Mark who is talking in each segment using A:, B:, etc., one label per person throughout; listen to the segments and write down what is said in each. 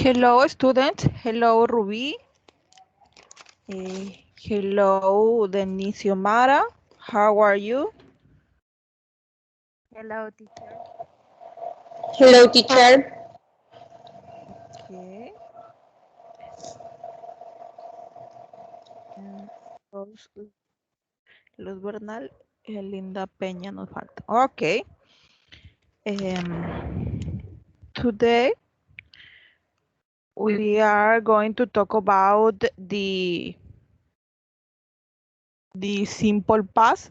A: Hello, students. Hello, Ruby. Hello, Denise Mara. How are you?
B: Hello, teacher.
C: Hello, teacher.
A: Okay. Mm, Luz, Luz Bernal, Linda Peña nos falta. Okay. Today we are going to talk about the simple past.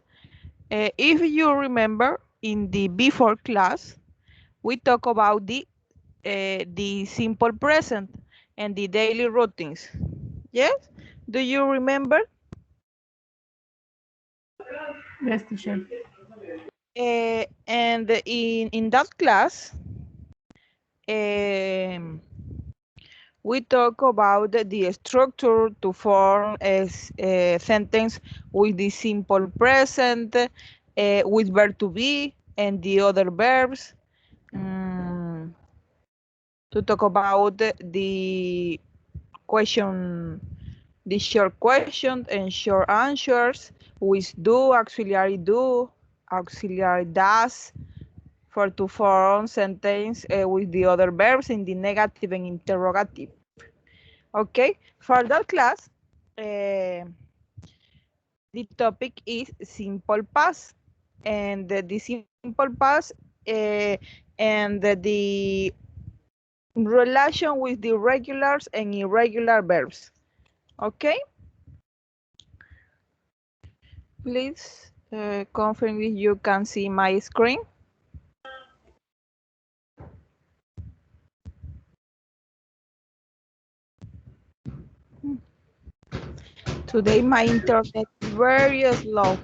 A: If you remember, in the before class, we talk about the simple present and the daily routines. Yes? Do you remember?
B: Yes, teacher.
A: And in that class, um, we talk about the structure to form a sentence with the simple present, with verb to be, and the other verbs. Mm, to talk about question, the short questions and short answers with do, auxiliary does, for to form sentence with the other verbs in the negative and interrogative. Okay, for that class, the topic is simple past, and the simple past and the relation with the regulars and irregular verbs. Okay, please confirm if you can see my screen. Today my internet is very slow.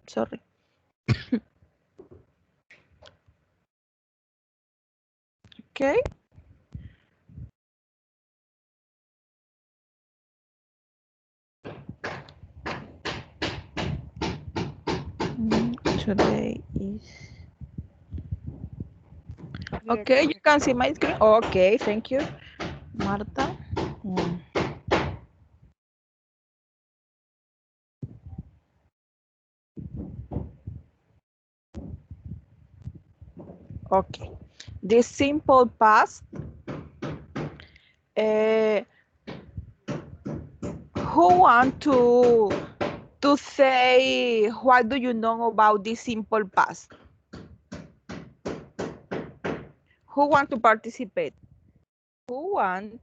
A: Sorry. Okay. Today is
B: Yes,
A: okay. You
B: teacher.
A: can see my screen. Okay, thank you, Marta. Mm, Okay. The simple past. Uh, who want to say what do you know about the simple past? Who want to participate? Who want?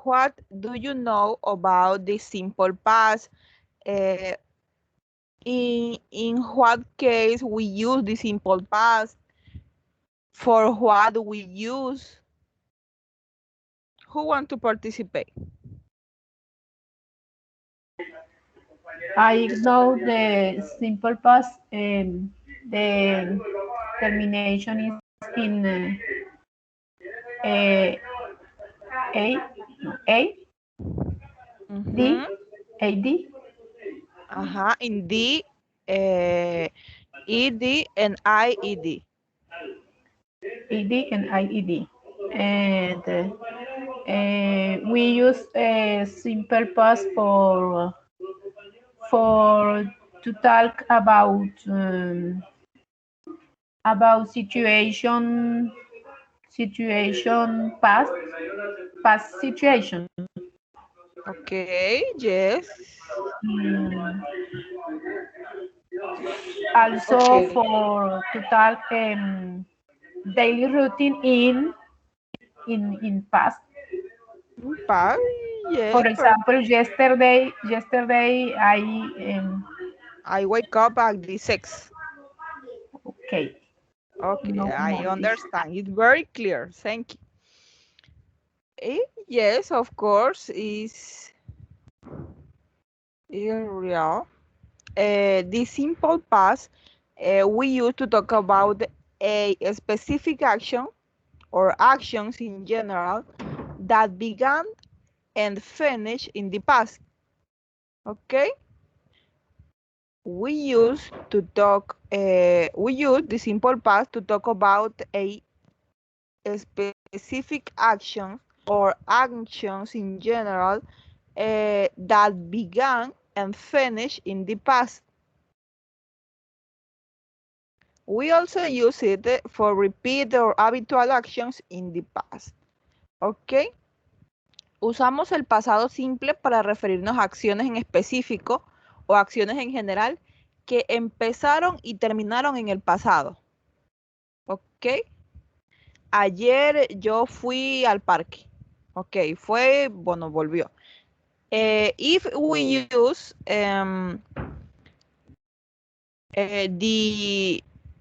A: What do you know about the simple past? Uh, in what case we use the simple past? For what we use? Who want to participate?
B: I know the simple past. The termination is in a, a, d,
A: Mm-hmm.
B: ad,
A: Uh-huh. In D, ED and IED.
B: ed, and ied. And we use a simple past for to talk about situation past situation.
A: Okay, yes.
B: Mm, also
C: Okay.
B: for to talk daily routine in past.
A: Pa,
B: For
A: yes,
B: example, yesterday I
A: I wake up at the 6.
B: okay,
A: Okay,
B: no
A: I
B: more this.
A: understand. It's very clear. Thank you. Yes, of course, is real. The simple past we use to talk about a specific action or actions in general that began and finished in the past. Okay, we use the simple past to talk about specific actions or actions in general that began and finished in the past. We also use it for repeat or habitual actions in the past. ¿Ok? Usamos el pasado simple para referirnos a acciones en específico o acciones en general que empezaron y terminaron en el pasado. ¿Ok? Ayer yo fui al parque. Ok, fue, bueno, volvió. If we use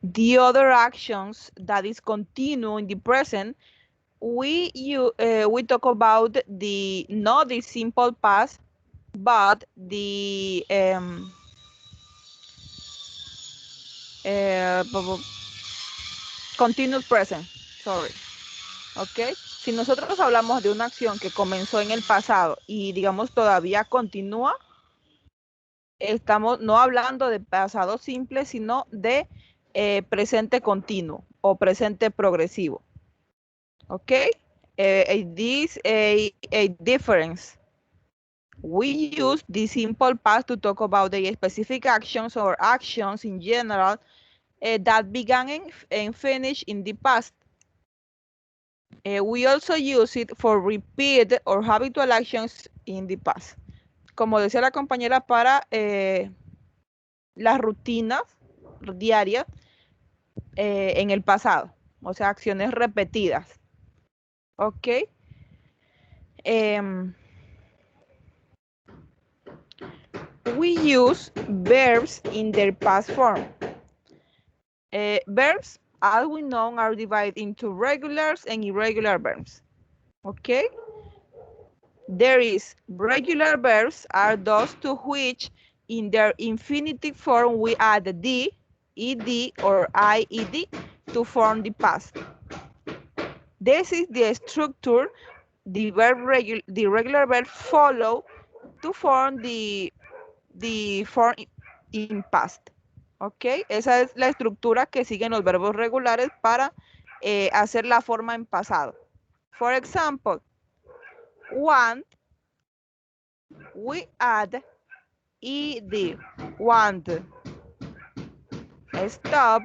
A: the other actions that is continue in the present, we talk about the not the simple past, but the continuous present. Sorry. ¿Ok? Si nosotros hablamos de una acción que comenzó en el pasado y digamos todavía continúa, estamos no hablando de pasado simple, sino de presente continuo o presente progresivo. ¿Ok? This a difference. We use the simple past to talk about the specific actions or actions in general that began and finished in the past. We also use it for repeat or habitual actions in the past. Como decía la compañera, para las rutinas diarias en el pasado. O sea, acciones repetidas. ¿Ok? We use verbs in their past form. Verbs, as we know, are divided into regulars and irregular verbs. Okay? There is regular verbs are those to which in their infinitive form we add the, ed, or ied to form the past. This is the structure the regular verbs follow to form the form in past. ¿Ok? Esa es la estructura que siguen los verbos regulares para hacer la forma en pasado. For example, want, we add ed, want. Stop,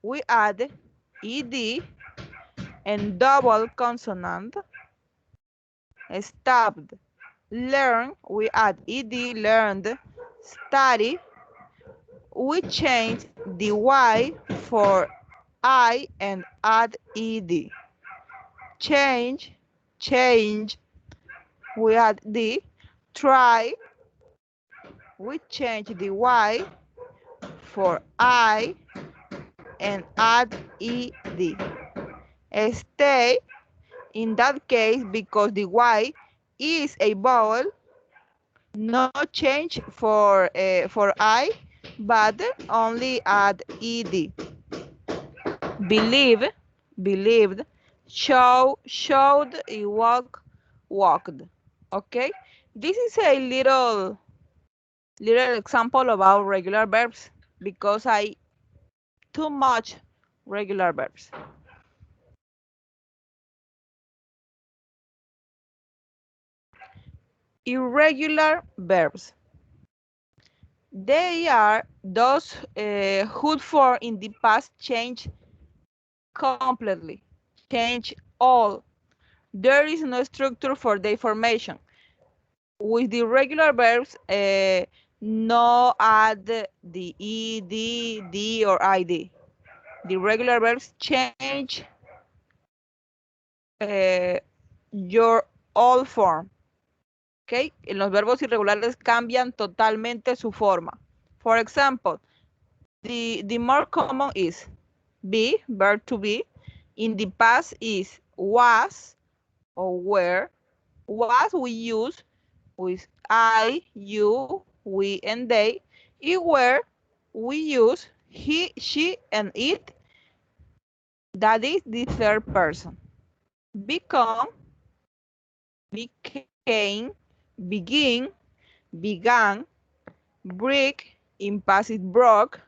A: we add ed, and double consonant, stopped. Learn, we add ed, learned. Study, we change the y for I and add ed. Change, change, we add the. Try, we change the y for I and add ed. Stay, in that case, because the y is a vowel, no change for I, but only add ed. Believe, believed. Show, showed. Walk, walked. Okay, this is a little example about regular verbs because I too much regular verbs. Irregular verbs. They are those whose form in the past change completely, change all. There is no structure for their formation. With the regular verbs, no add the ed, d, or id. The regular verbs change your all form. Okay? Los verbos irregulares cambian totalmente su forma. For example, the more common is be, verb to be. In the past is was or were. Was we use with I, you, we, and they. It were we use he, she, and it. That is the third person. Become, became, begin, began, break, in past is broke,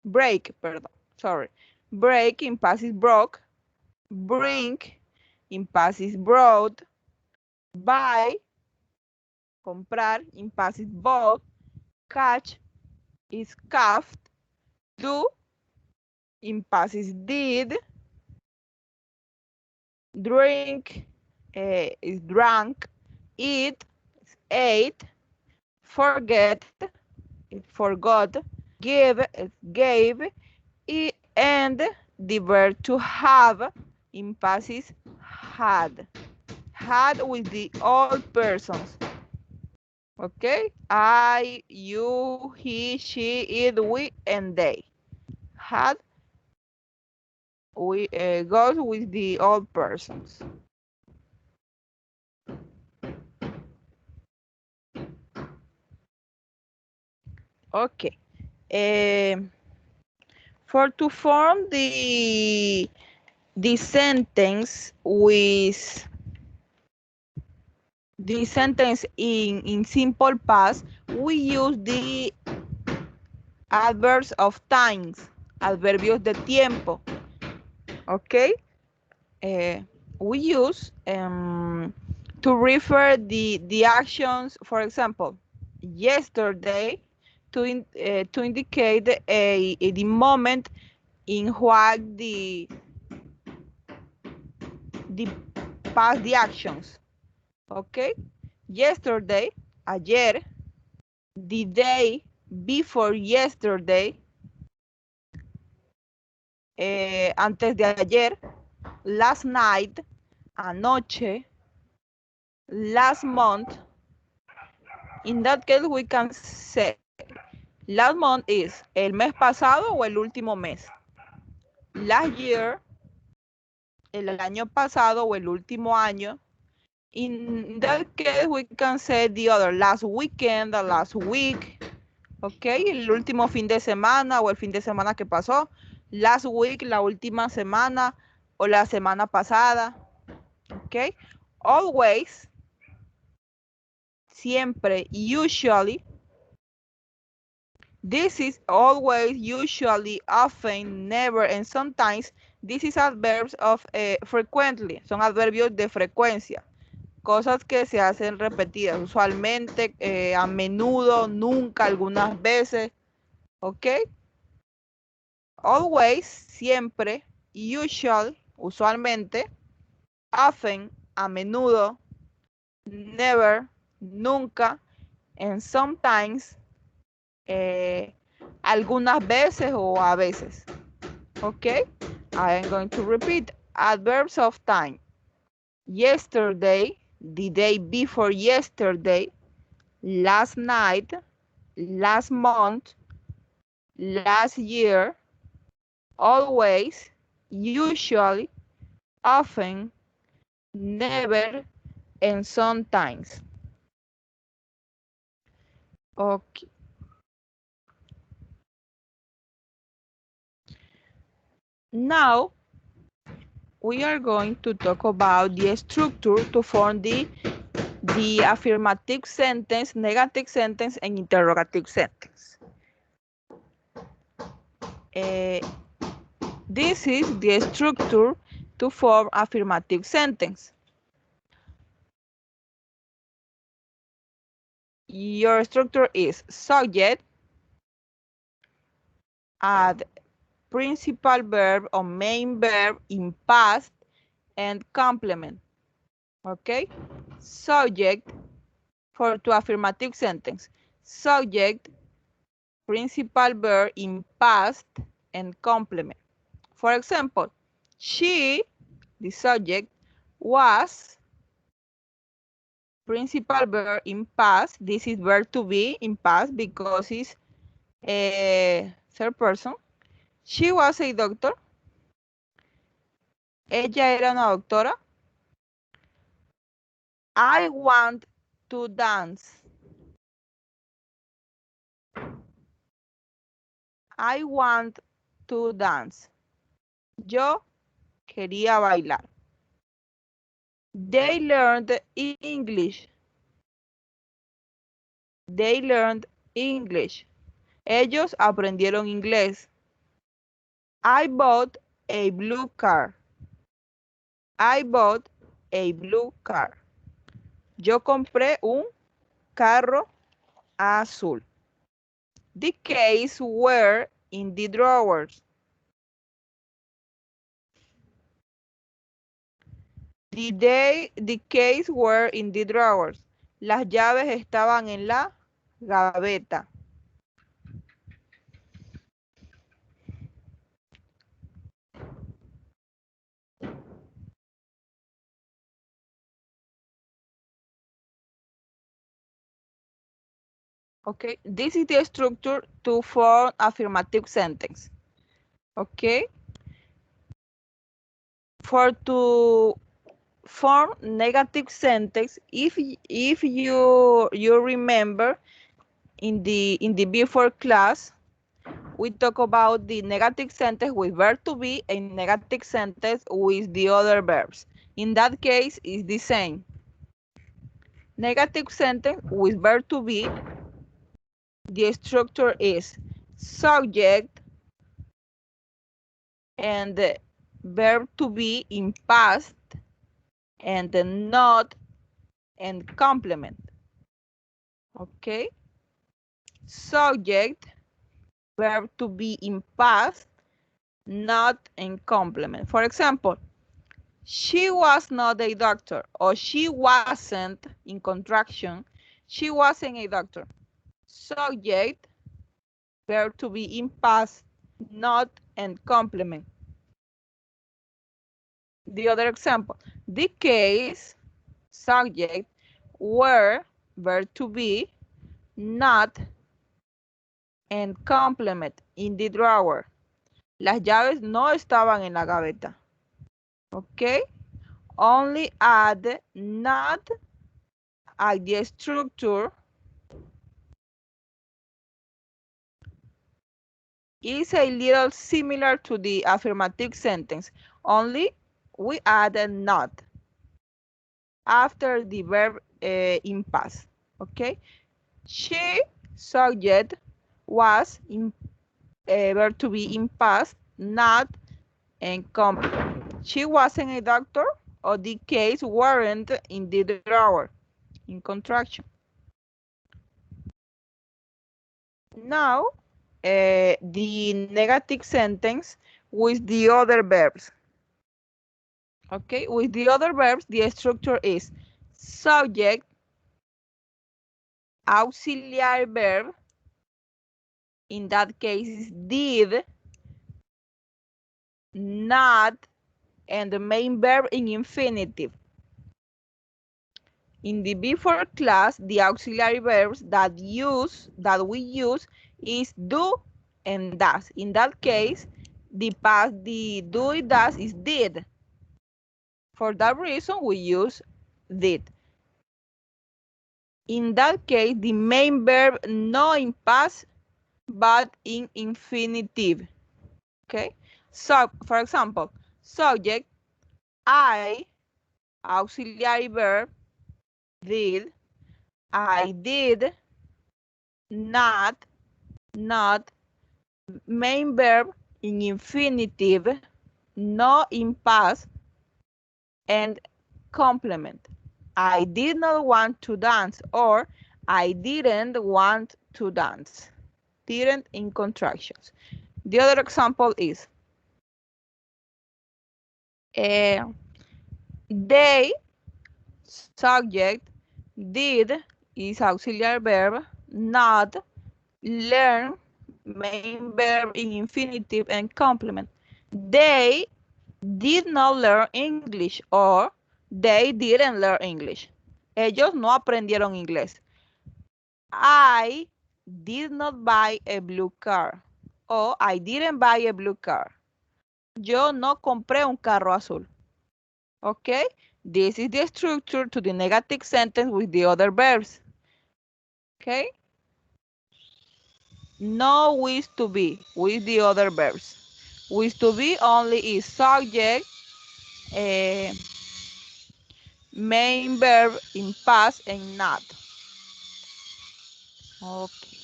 A: break, pardon, sorry. Break, in past is broke, Bring, in past is brought. Buy, comprar, in past is bought. Catch is caught. Do, in past is did. Drink is drank. Eat is ate. Forget is forgot. Give is gave. And the verb to have in past is had. Had with the all persons. Okay? I, you, he, she, it, we, and they. Had we goes with the all persons. Okay. For to form the sentence with the sentence in simple past, we use the adverbs of times, adverbios de tiempo. Okay? We use to refer the actions, for example, yesterday to indicate the moment in what the past the actions. Okay? Yesterday, ayer, the day before yesterday, antes de ayer, last night, anoche, last month. In that case, we can say last month is el mes pasado o el último mes. Last year, el año pasado o el último año. In that case, we can say the other, last weekend, the last week. Ok, el último fin de semana o el fin de semana que pasó. Last week, la última semana o la semana pasada. Ok, always, siempre, usually. This is always, usually, often, never, and sometimes. This is adverbs of frequently. Son adverbios de frecuencia. Cosas que se hacen repetidas. Usualmente, a menudo, nunca, algunas veces. ¿Ok? Always, siempre. Usual, usualmente. Often, a menudo. Never, nunca. And sometimes, algunas veces o a veces. Okay, I am going to repeat. Adverbs of time. Yesterday, the day before yesterday, last night, last month, last year, always, usually, often, never, and sometimes. Okay. Now, we are going to talk about the structure to form the affirmative sentence, negative sentence, and interrogative sentence. This is the structure to form affirmative sentence. Your structure is subject, add principal verb or main verb in past, and complement. Okay? Subject for to affirmative sentence. Subject, principal verb in past, and complement. For example, she, the subject, was, principal verb in past. This is verb to be in past because it's a third person. She was a doctor. Ella era una doctora. I want to dance. I want to dance. Yo quería bailar. They learned English. They learned English. Ellos aprendieron inglés. I bought a blue car. I bought a blue car. Yo compré un carro azul. The keys were in the drawers. The keys were in the drawers. Las llaves estaban en la gaveta. Okay, this is the structure to form affirmative sentence. Okay, for to form negative sentence, if you remember in the before class, we talk about the negative sentence with verb to be and negative sentence with the other verbs. In that case, it's the same. Negative sentence with verb to be, the structure is subject and the verb to be in past and the not and complement. Okay? Subject, verb to be in past, not in complement. For example, she was not a doctor, or she wasn't in contraction. She wasn't a doctor. Subject, verb to be in past, not and complement. The other example, the case, subject, were, verb to be, not and complement in the drawer. Las llaves no estaban en la gaveta. Okay? Only add not at the structure is a little similar to the affirmative sentence. Only we add a not after the verb in past. Okay? She, subject, was in verb to be in past, not and complement. She wasn't a doctor, or the case weren't in the drawer in contraction. Now, the negative sentence with the other verbs. Okay, with the other verbs, the structure is subject, auxiliary verb, in that case is did, not, and the main verb in infinitive. In the before class, the auxiliary verbs that we use is do and does. In that case, the past, the do it does is did. For that reason, we use did. In that case, the main verb not in past, but in infinitive. Okay? So, for example, subject, I, auxiliary verb, did, I did, not, main verb in infinitive, not in past, and complement. I did not want to dance, or I didn't want to dance. Didn't in contractions. The other example is they, subject, did is auxiliary verb, not, learn, main verb in infinitive and complement. They did not learn English, or they didn't learn English. Ellos no aprendieron inglés. I did not buy a blue car, or I didn't buy a blue car. Yo no compré un carro azul. Okay, this is the structure to the negative sentence with the other verbs. Okay, no wish to be with the other verbs. Wish to be only is subject, main verb in past and not. Okay,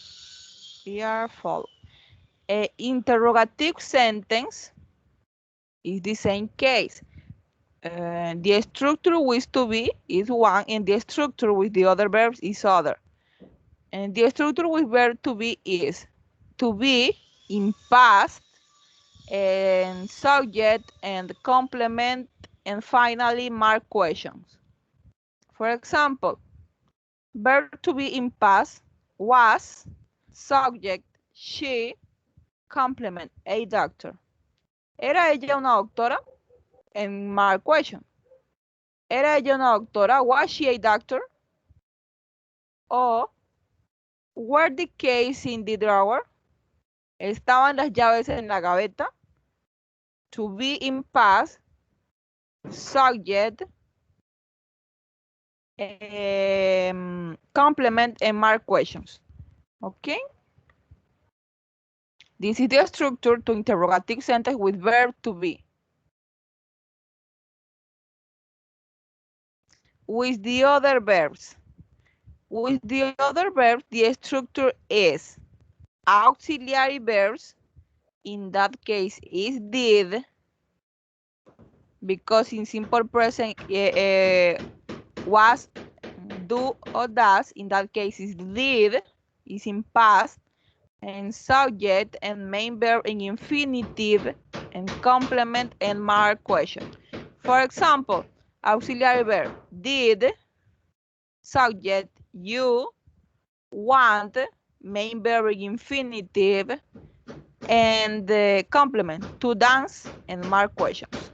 A: we are following. Interrogative sentence is the same case. The structure with to be is one, and the structure with the other verbs is other. And the structure with verb to be is to be in past, and subject and complement, and finally mark questions. For example, verb to be in past was, subject she, complement a doctor. ¿Era ella una doctora? En mark question. ¿Era ella una doctora? Was she a doctor? O were the keys in the drawer? ¿Estaban las llaves en la gaveta? To be in past, subject, complement, and mark questions. Okay? This is the structure to interrogative sentence with verb to be. With the other verbs. With the other verbs, the structure is auxiliary verbs. In that case, is did, because in simple present was, do, or does. In that case, is did, is in past, and subject and main verb in infinitive, and complement and mark question. For example, auxiliary verb, did, subject, you, want, main verb in infinitive, and complement, to dance, and mark questions.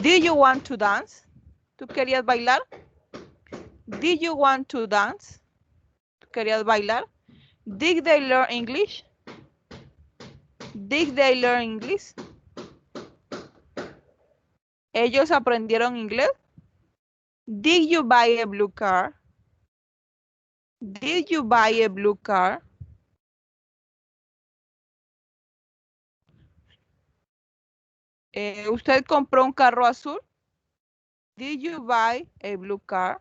A: Did you want to dance? ¿Tú querías bailar? Did you want to dance? ¿Tú querías bailar? Did they learn English? Did they learn English? ¿Ellos aprendieron inglés? Did you buy a blue car? Did you buy a blue car? ¿Usted compró un carro azul? Did you buy a blue car?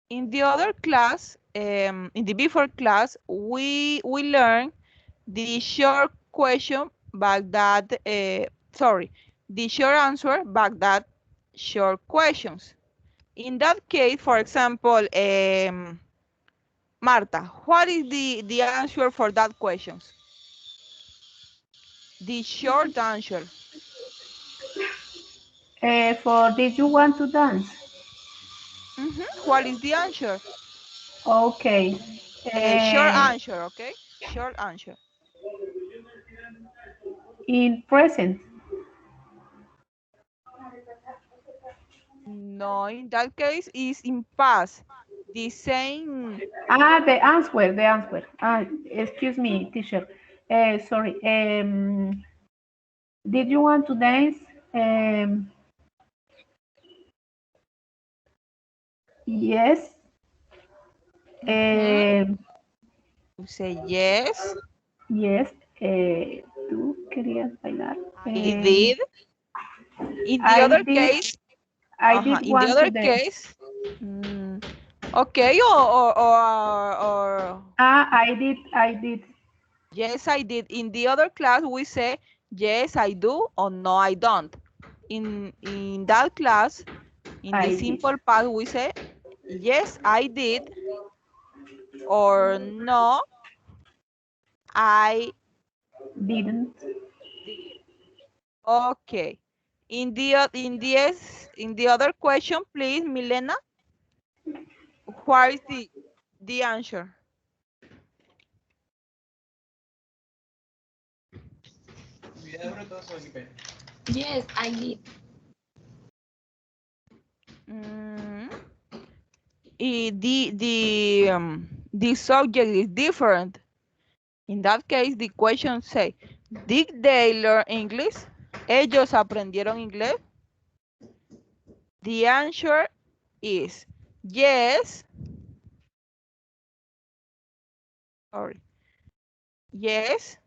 A: In the other class, in the before class, we learned the short question back that, the short answer back that short questions. In that case, for example, Marta, what is the answer for that question? The short answer.
B: For did you want to dance?
A: What is the answer?
B: Okay.
A: Short answer, okay? Short answer.
B: In present.
A: No, in that case, is in past. The same.
B: The answer. Excuse me, teacher. Sorry. Did you want to dance? Yes.
A: You say yes.
B: Yes. ¿Tú querías bailar?
A: I did. In the
B: I
A: other
B: did.
A: case,
B: I did
A: in the
B: want
A: other
B: to dance.
A: case, okay, or
B: I did.
A: yes, I did. In the other class, we say yes, I do, or no, I don't. In that class, in the
B: I did.
A: simple past, we say yes, I did, or no, I
B: Didn't.
A: did. Okay. In the other question, please, Milena, what is the answer?
C: Yes, I did.
A: The subject is different. In that case, the question say, did they learn English? ¿Ellos aprendieron inglés? The answer is yes. Sorry. Yes,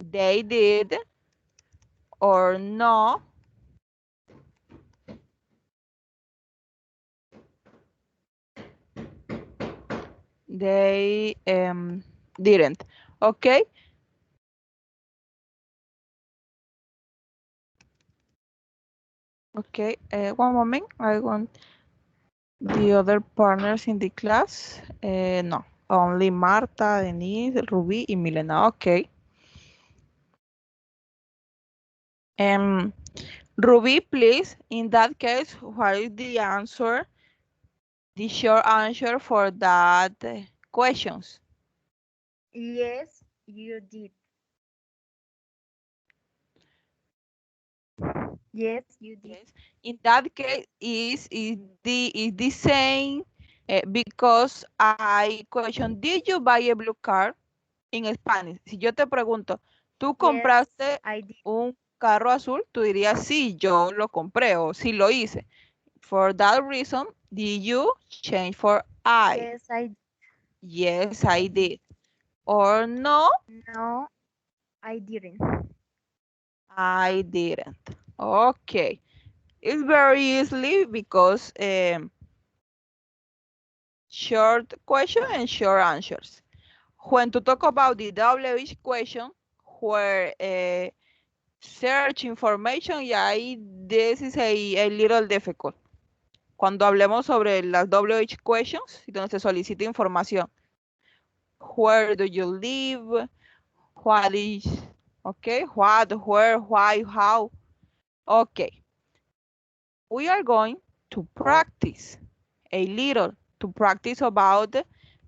A: they did, or no, they didn't. Okay. Okay, one moment. I want the other partners in the class. No, only Marta, Denise, Ruby, y Milena. Okay. Ruby, please. In that case, what is the answer? The short answer for that questions.
D: Yes, you did. Yes, you did.
A: Yes. In that case, is the same because I question, did you buy a blue car? En Spanish. Si yo te pregunto, ¿tú
D: Yes,
A: compraste
D: I did.
A: un carro azul? Tú dirías, sí, yo lo compré o sí lo hice. For that reason, did you change for I?
D: Yes,
A: Yes, I did. Or no,
D: no, I didn't.
A: I didn't. Okay. It's very easily because short question and short answers. When to talk about the WH question, where search information, y ahí this is a little difficult. Cuando hablemos sobre las WH questions, donde se solicita información. Where do you live? What is, okay, what, where, why, how. Okay, we are going to practice a little, to practice about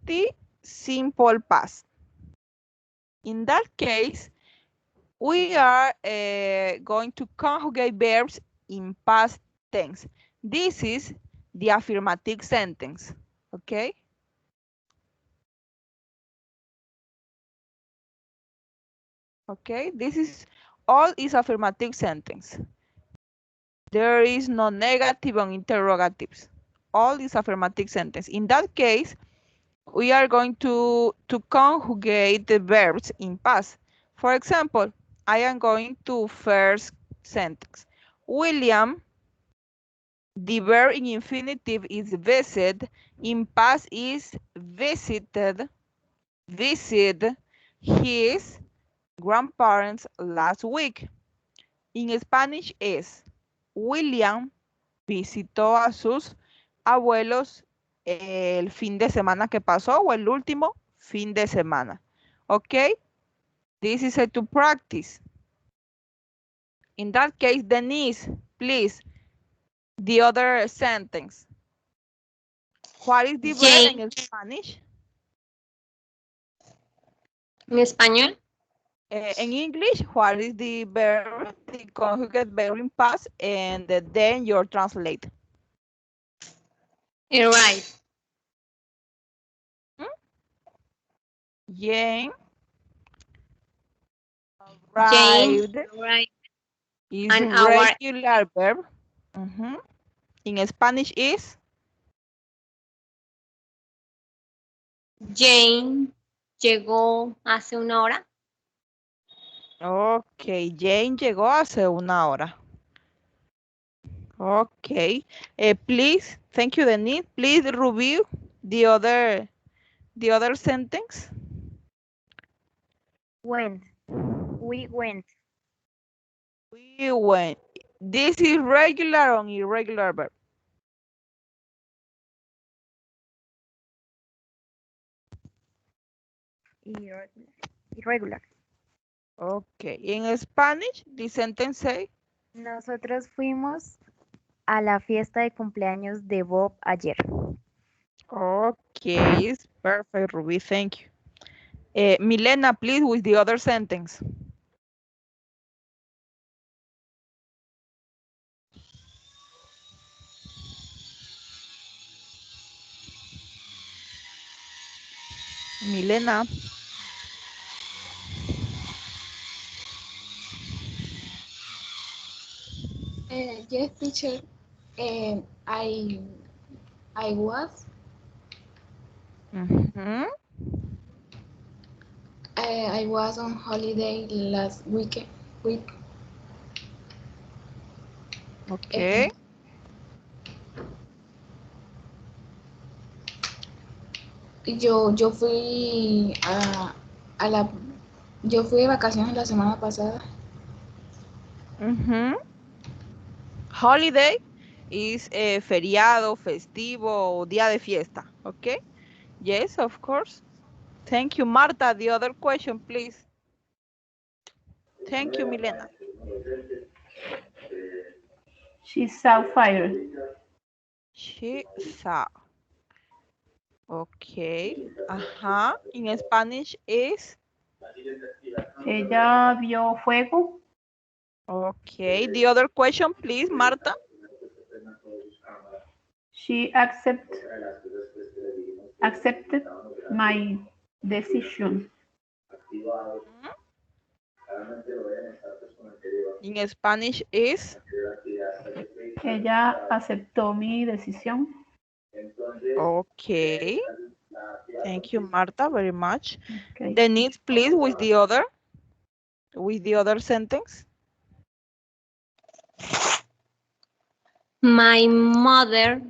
A: the simple past. In that case, we are going to conjugate verbs in past tense. This is the affirmative sentence, okay? Okay, this is all is affirmative sentence. There is no negative or interrogatives. All is affirmative sentence. In that case, we are going to conjugate the verbs in past. For example, I am going to first sentence. William, the verb in infinitive is visit. In past is visited, visit his grandparents last week. In Spanish es William visitó a sus abuelos el fin de semana que pasó o el último fin de semana. Okay? This is a to practice. In that case, Denise, please, the other sentence. What is the verb
C: Jane,
A: in Spanish?
C: en español.
A: In English, what is the verb, the conjugate verb in past, and then you translate.
C: Right.
A: Hmm? Jane
C: Jane,
A: arrived
C: right.
A: is
C: An hour.
A: regular verb. In Spanish is
C: Jane llegó hace una hora.
A: ok. Jane llegó hace una hora. Ok. Please, thank you, Denise. Please review the other sentence.
D: Went. We went.
A: We went. This is regular or irregular verb.
D: Irregular. Irregular.
A: Okay. In Spanish, the sentence say,
D: Nosotros fuimos a la fiesta de cumpleaños de Bob ayer.
A: okay, it's perfect, Ruby. Thank you. Milena, please, with the other sentence. Milena.
C: Yes, teacher. I was
A: Mhm.
C: I was on holiday last week.
A: Okay.
C: Eh, yo fui a la yo fui de vacaciones la semana pasada.
A: Mhm. holiday is feriado, festivo, o día de fiesta. Okay? Yes, of course. Thank you, Marta. The other question, please. Thank you, Milena.
B: She saw fire.
A: She saw. Okay. Ajá. In Spanish is.
B: Ella vio fuego.
A: Okay. The other question, please, Marta.
B: She accepted my decision.
A: In Spanish is.
B: Ella aceptó mi decisión.
A: Okay. Thank you, Marta, very much.
B: Okay.
A: Denise, please, with the other sentence.
E: My mother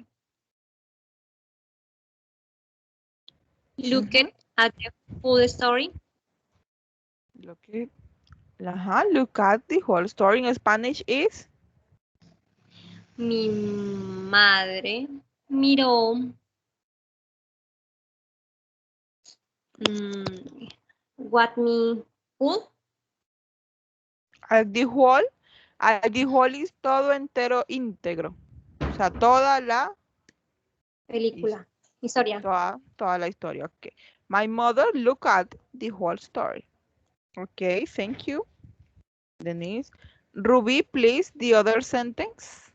E: looked at the full story.
A: Look at the whole story. In Spanish is.
E: Mi madre miró what me could.
A: The whole is todo entero íntegro. O sea, toda la
E: Película, historia.
A: toda la historia. Okay. My mother looked at the whole story. Okay, thank you, Denise. Ruby, please, the other sentence.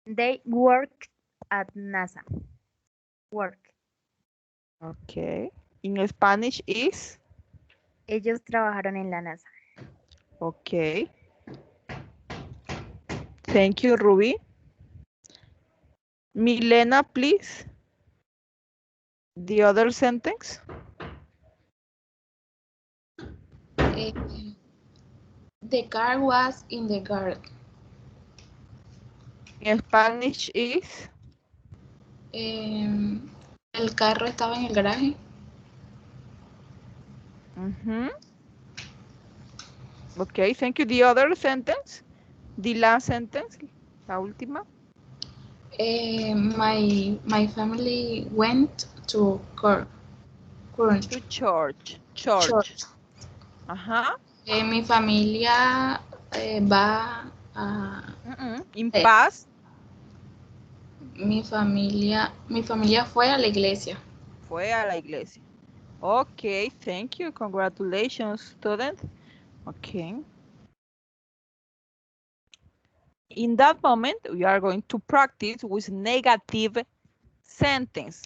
D: They work at NASA. Work.
A: Okay. In Spanish is.
D: Ellos trabajaron en la NASA.
A: Okay. Thank you, Ruby. Milena, please. The other sentence.
C: The car was in the garage.
A: In Spanish is.
C: El carro estaba en el garaje.
A: Okay, thank you. The other sentence. The last sentence. La última.
C: My family went to
A: Church. Ajá.
C: Mi familia va a...
A: In paz.
C: Mi familia fue a la iglesia.
A: Fue a la iglesia. Okay, thank you. Congratulations, student. Okay. In that moment, we are going to practice with negative sentence.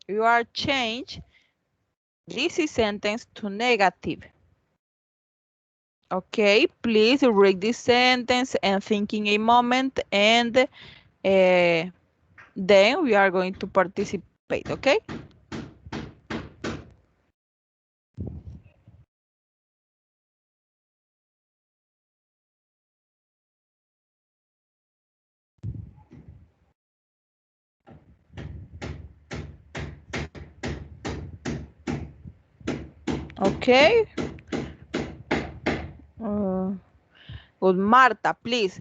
A: You are change this sentence to negative. Okay, please read this sentence and think in a moment, and then we are going to participate, okay? Okay. Good, Marta, please.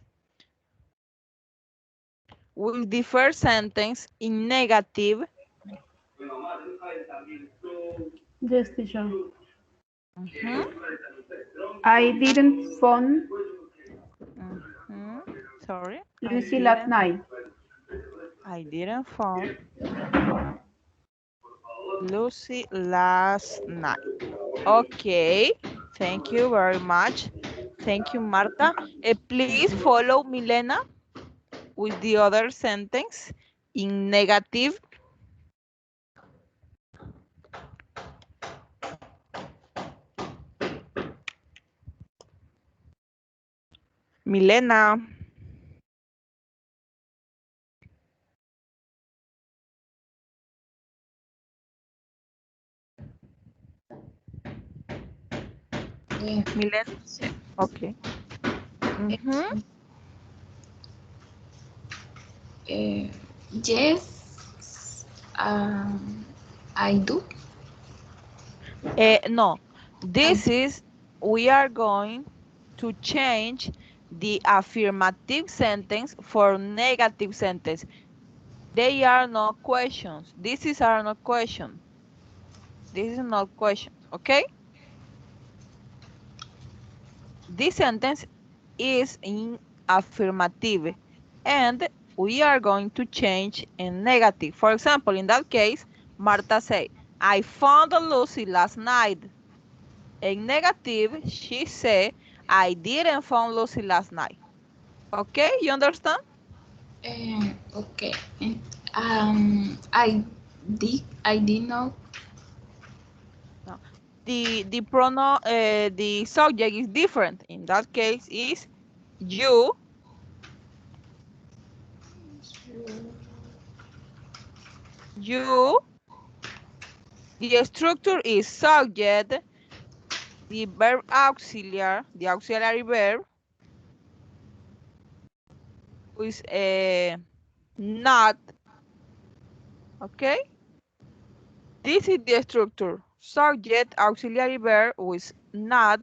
A: With the first sentence in negative.
B: Yes, teacher. I didn't phone
A: Sorry.
B: Lucy last night.
A: I didn't phone Lucy last night. Okay. Thank you very much. Thank you, Marta. Please follow Milena with the other sentence in negative. Milena. Milena. Okay.
C: Yes, I do.
A: No, this is, we are going to change the affirmative sentence for negative sentence. They are not questions. These are not questions. This is not questions, okay? This sentence is in affirmative and we are going to change in negative. For example, in that case, Marta say, I found Lucy last night. In negative, she say, I didn't find Lucy last night. Okay, you understand?
C: Okay. I did know.
A: No. The pronoun, the subject is different. In that case, is you. You. The structure is subject. The verb auxiliary, the auxiliary verb, is not. Okay. This is the structure. Subject, auxiliary verb with not.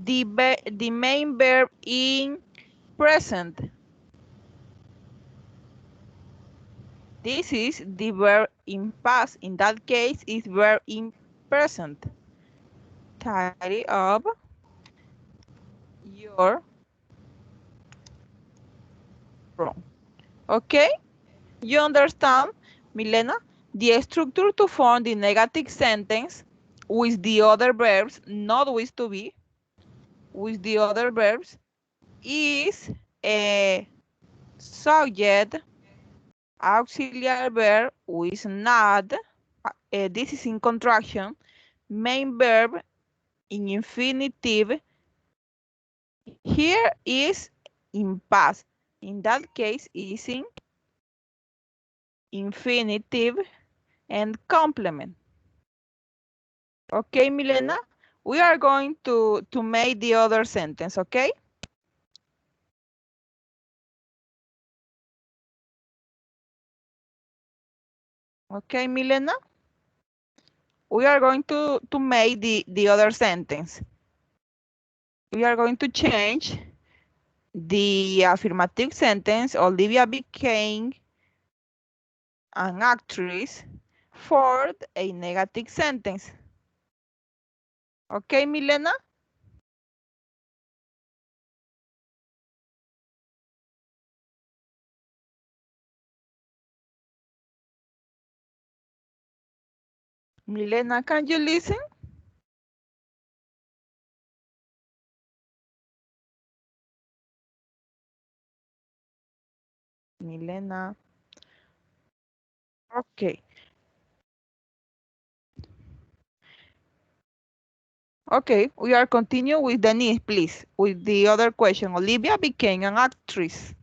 A: The main verb in present. This is the verb in past. In that case, it's verb in present. Tidy up your room. Okay? You understand, Milena? The structure to form the negative sentence with the other verbs, not with to be, with the other verbs, is a subject, auxiliary verb with not, this is in contraction, main verb in infinitive, here is in past. In that case, is in infinitive and complement. Okay, Milena? We are going to make the other sentence, okay? Okay, Milena? We are going to make the other sentence. We are going to change the affirmative sentence, Olivia became an actress, for a negative sentence. Okay, Milena? Milena, can you listen? Milena. Okay. Okay, we are continuing with Denise, please, with the other question. Olivia became an actress.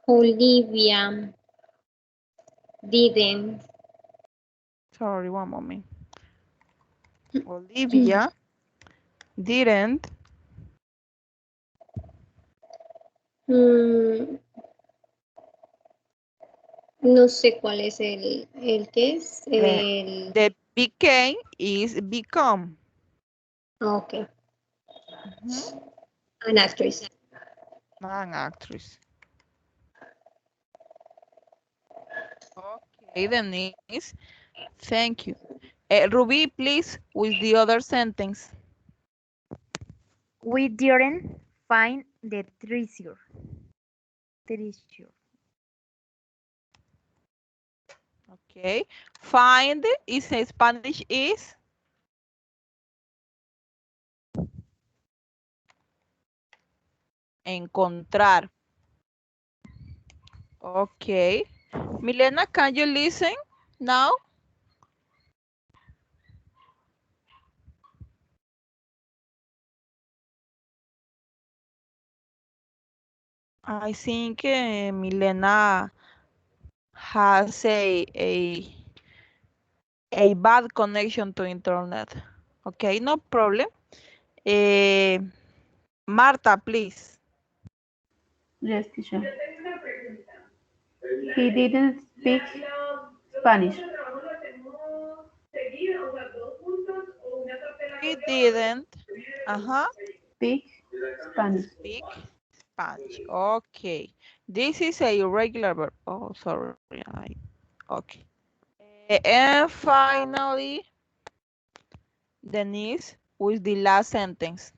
E: Olivia didn't.
A: Sorry, one moment. Olivia didn't
E: Mm, no sé cuál es el que es.
A: the became is become.
E: Ok,
A: Mhm.
E: an actress.
A: An actress. Okay, Denise. Thank you. Ruby, please, with the other sentence.
D: We didn't find the treasure. Treasure.
A: Okay. Find is in Spanish is encontrar. Okay. Milena, can you listen now? I think Milena has a bad connection to internet. Okay, no problem. Eh, Marta, please.
B: Yes, teacher. He didn't speak Spanish.
A: He didn't. Uh-huh.
B: speak Spanish.
A: Speak Spanish. Okay. This is a irregular verb. Oh, sorry. Okay. And finally, Denise with the last sentence.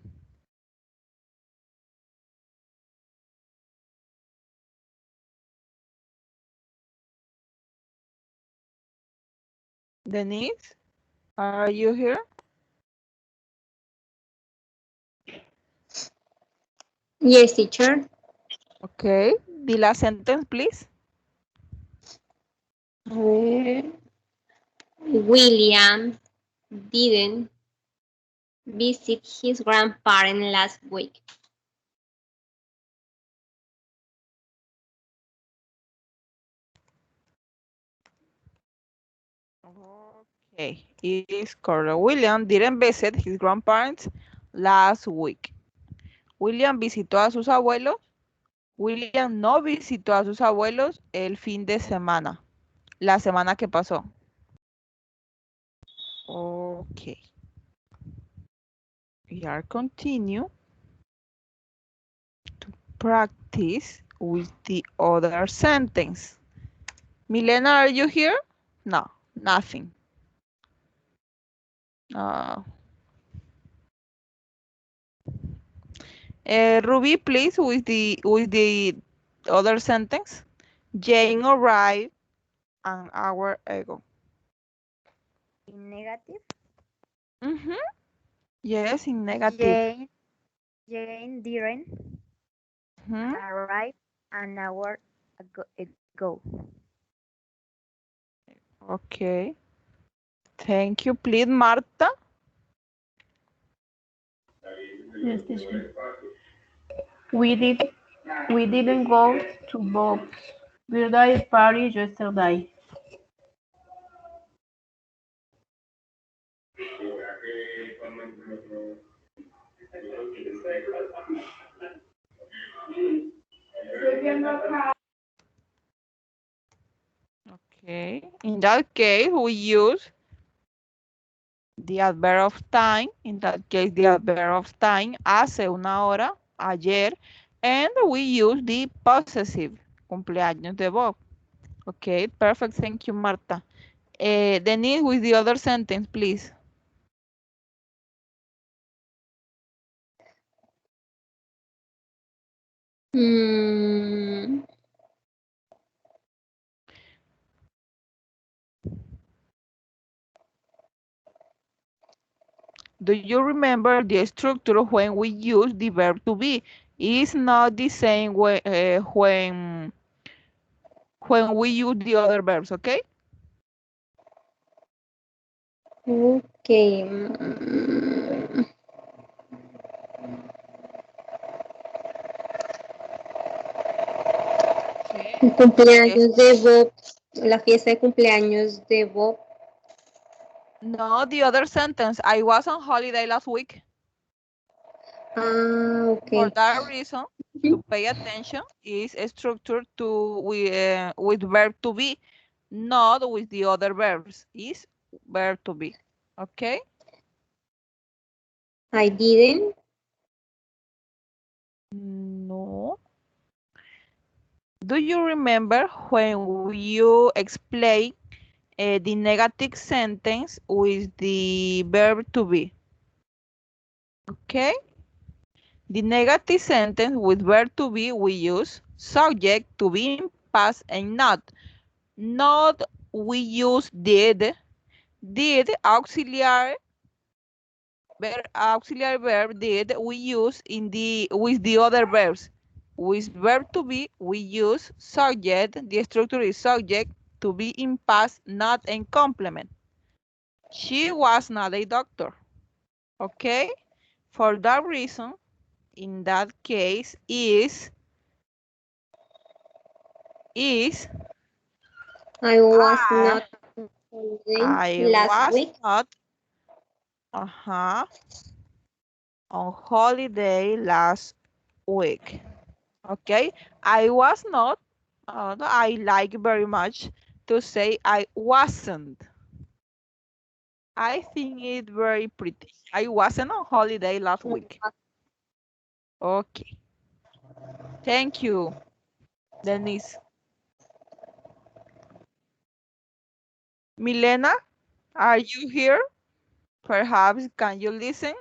A: Denise, are you here?
E: Yes, teacher.
A: Okay. The last sentence, please.
E: William didn't visit his grandparents last week.
A: Okay, it is correct. William didn't visit his grandparents last week. William visitó a sus abuelos. William no visitó a sus abuelos el fin de semana, la semana que pasó. Okay. We are continue to practice with the other sentence. Milena, are you here? No, nothing. Ruby, please, with the other sentence. Jane arrived an hour ago.
D: In negative,
A: Yes, in negative.
D: Jane didn't arrive an hour ago.
A: Okay. Thank you. Please, Marta.
B: Yes, teacher. We didn't go to Bob's birthday party yesterday.
A: Okay. In that case, we use the adverb of time. In that case, the adverb of time, hace una hora, ayer, and we use the possessive, cumpleaños de Bob. Okay, perfect. Thank you, Marta. Denise, with the other sentence, please. Do you remember the structure when we use the verb to be? It's not the same when we use the other verbs, okay?
E: Okay. El cumpleaños de Bob, la fiesta de cumpleaños de Bob.
A: No, the other sentence. I was on holiday last week.
E: Okay.
A: For that reason, to pay attention is structured with verb to be, not with the other verbs. Is verb to be, okay?
E: I didn't.
A: No. Do you remember when you explain the negative sentence with the verb to be? Okay? The negative sentence with verb to be, we use subject to be in past and not. Not we use did. Did auxiliary verb did we use with the other verbs. With verb to be, we use subject. The structure is subject to be in past, not in complement. She was not a doctor. Okay? For that reason, in that case,
E: I was not
A: I
E: last
A: was
E: week.
A: not on holiday last week. Okay, I was not. I like very much to say I wasn't. I think it very pretty. I wasn't on holiday last week. Okay. Thank you, Denise. Milena, are you here? Perhaps can you listen?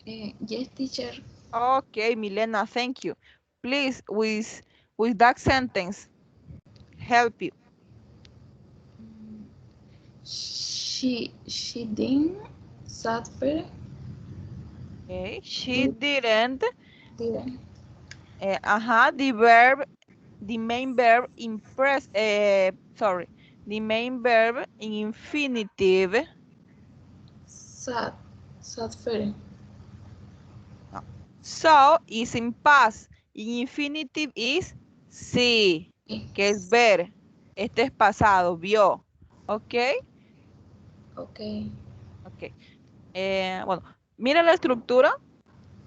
C: Yes, teacher.
A: Okay, Milena, thank you. Please, with that sentence, help you.
C: She didn't suffer.
A: Okay, she didn't.
C: Didn't
A: The main verb impress. Sorry, the main verb in infinitive.
C: sad suffer.
A: No. So is in past. In infinitive is sí, que es ver. Este es pasado, vio. ¿Ok?
C: Okay.
A: Ok. Bueno, mira la estructura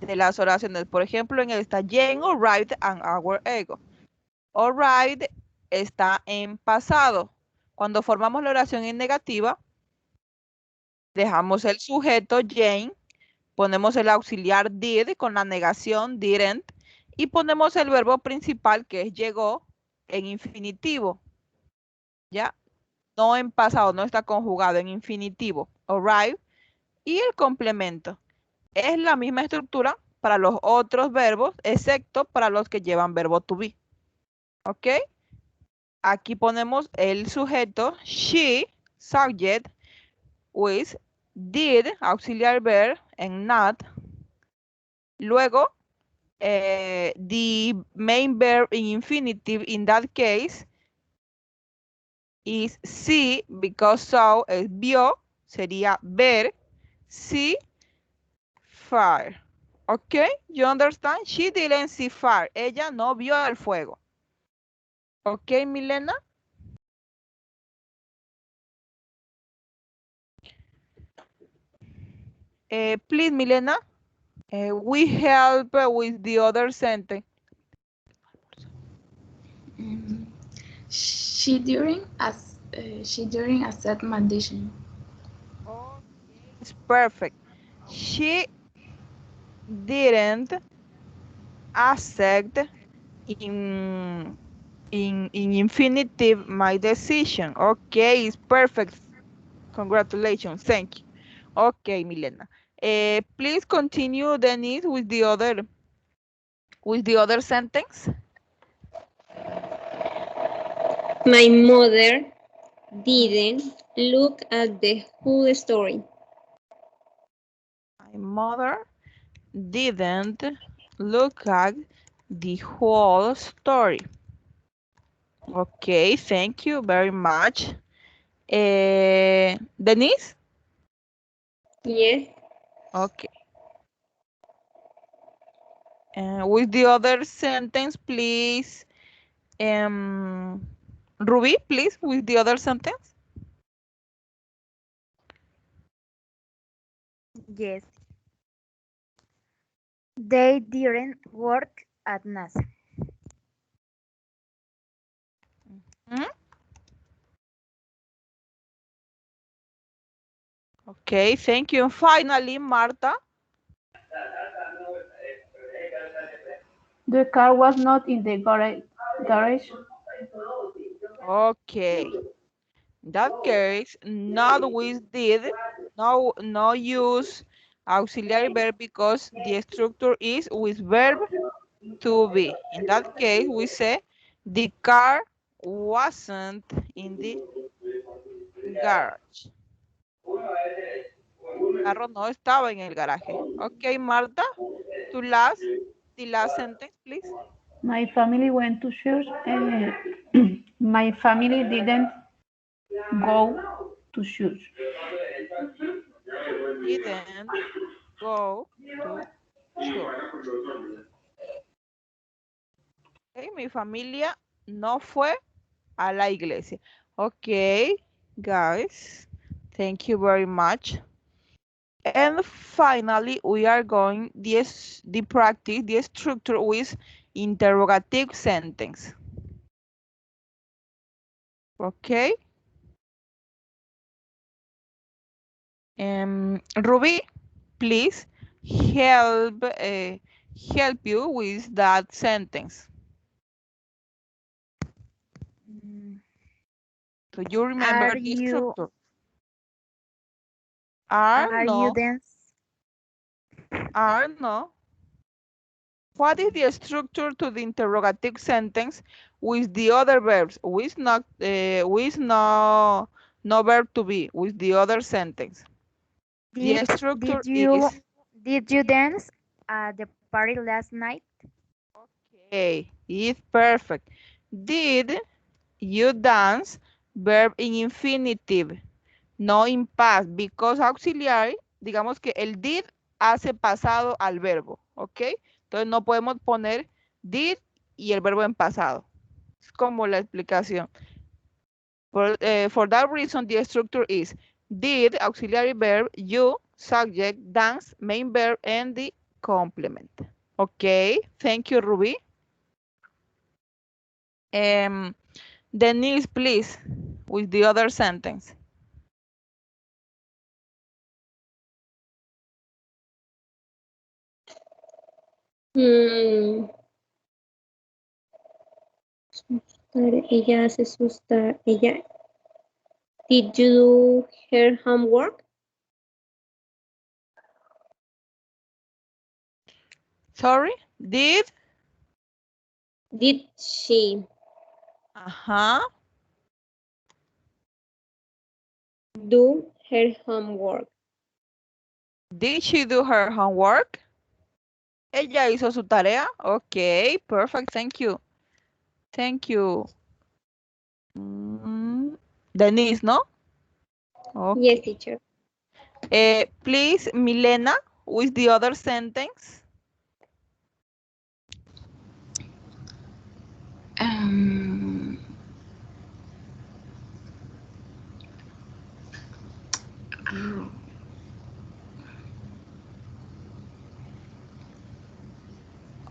A: de las oraciones. Por ejemplo, en el está Jane arrived an hour ago. Arrived está en pasado. Cuando formamos la oración en negativa, dejamos el sujeto Jane, ponemos el auxiliar did con la negación didn't y ponemos el verbo principal que es llegó en infinitivo. ¿Ya? No en pasado, no está conjugado en infinitivo. Arrive y el complemento. Es la misma estructura para los otros verbos, excepto para los que llevan verbo to be. ¿Ok? Aquí ponemos el sujeto she, subject, with, did, auxiliar verb, and not. Luego, the main verb in infinitive in that case is see, because so es vio, sería ver, see, fire. ¿Ok? You understand? She didn't see fire. Ella no vio el fuego. ¿Ok, Milena? Please, Milena, we help with the other sentence.
C: Mm, she during a set condition.
A: Okay, it's perfect. She didn't accept in infinitive my decision. Okay, it's perfect. Congratulations. Thank you. Okay, Milena. Please continue, Denise, with the other sentence.
E: My mother didn't look at the whole story.
A: My mother didn't look at the whole story. Okay, thank you very much. Denise?
E: Yes.
A: Okay. With the other sentence, please. Ruby, please, with the other sentence.
D: Yes. They didn't work at NASA.
A: Hmm? Okay, thank you. And finally, Marta.
B: The car was not in the garage.
A: Okay. In that case, not with did, no use auxiliary verb because the structure is with verb to be. In that case, we say the car wasn't in the garage. El carro no estaba en el garaje. Okay, Marta, the last sentence, please.
B: My family went to church. My family didn't go to church.
A: Didn't go to church. Okay, mi familia no fue a la iglesia. Okay, guys, thank you very much. And finally, we are going the practice, the structure with interrogative sentence. Okay. Ruby, please help you with that sentence? Do you remember
D: Are
A: the
D: you
A: structure? Are,
D: are you
A: no.
D: dance?
A: Are, no. What is the structure to the interrogative sentence with the other verbs? With no verb to be, with the other sentence. The
D: Did
A: structure
D: did you
A: is,
D: did you dance at the party last night?
A: okay, it's perfect. Did you dance? Verb in infinitive, no in past, because auxiliary, digamos que el did hace pasado al verbo, ¿ok? Entonces no podemos poner did y el verbo en pasado. Es como la explicación. For that reason, the structure is did, auxiliary verb, you, subject, dance, main verb, and the complement. Okay, thank you, Ruby. Denise, please, with the other sentence.
E: Mm, ella hace sus ella. Did you do her homework?
A: Sorry, did?
E: Did she do her homework?
A: Did she do her homework? Ella hizo su tarea. Okay, perfect, thank you. Thank you. Denise, ¿no?
E: Yes,
A: Okay.
E: teacher.
A: Please, Milena, with the other sentence.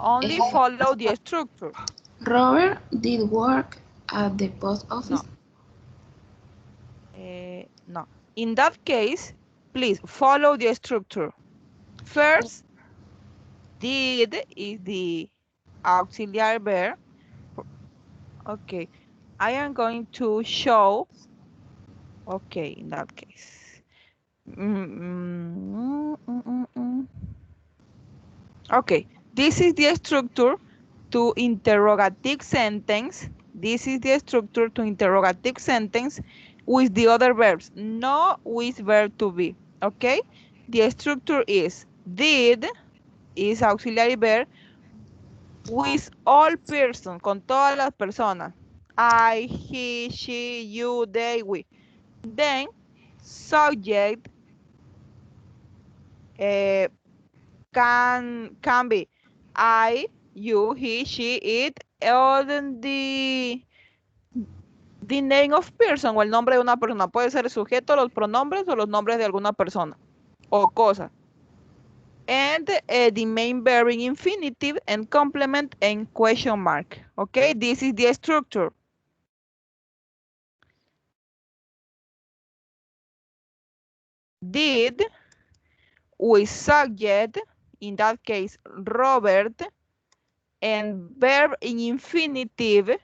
A: Only follow the structure.
C: Robert did work at the post office.
A: No. In that case, please follow the structure. First, did is the auxiliary verb. Okay. I am going to show. Okay, in that case. Okay, this is the structure to interrogative sentence. This is the structure to interrogative sentence with the other verbs, not with verb to be. Okay, the structure is did is auxiliary verb with all persons, con todas las personas. I, he, she, you, they, we. Then subject can be I, you, he, she, it, or the name of person o el nombre de una persona. Puede ser el sujeto, los pronombres o los nombres de alguna persona o cosa. And the main verb in infinitive and complement and question mark. Okay, this is the structure. Did with subject, in that case, Robert, and verb in infinitive,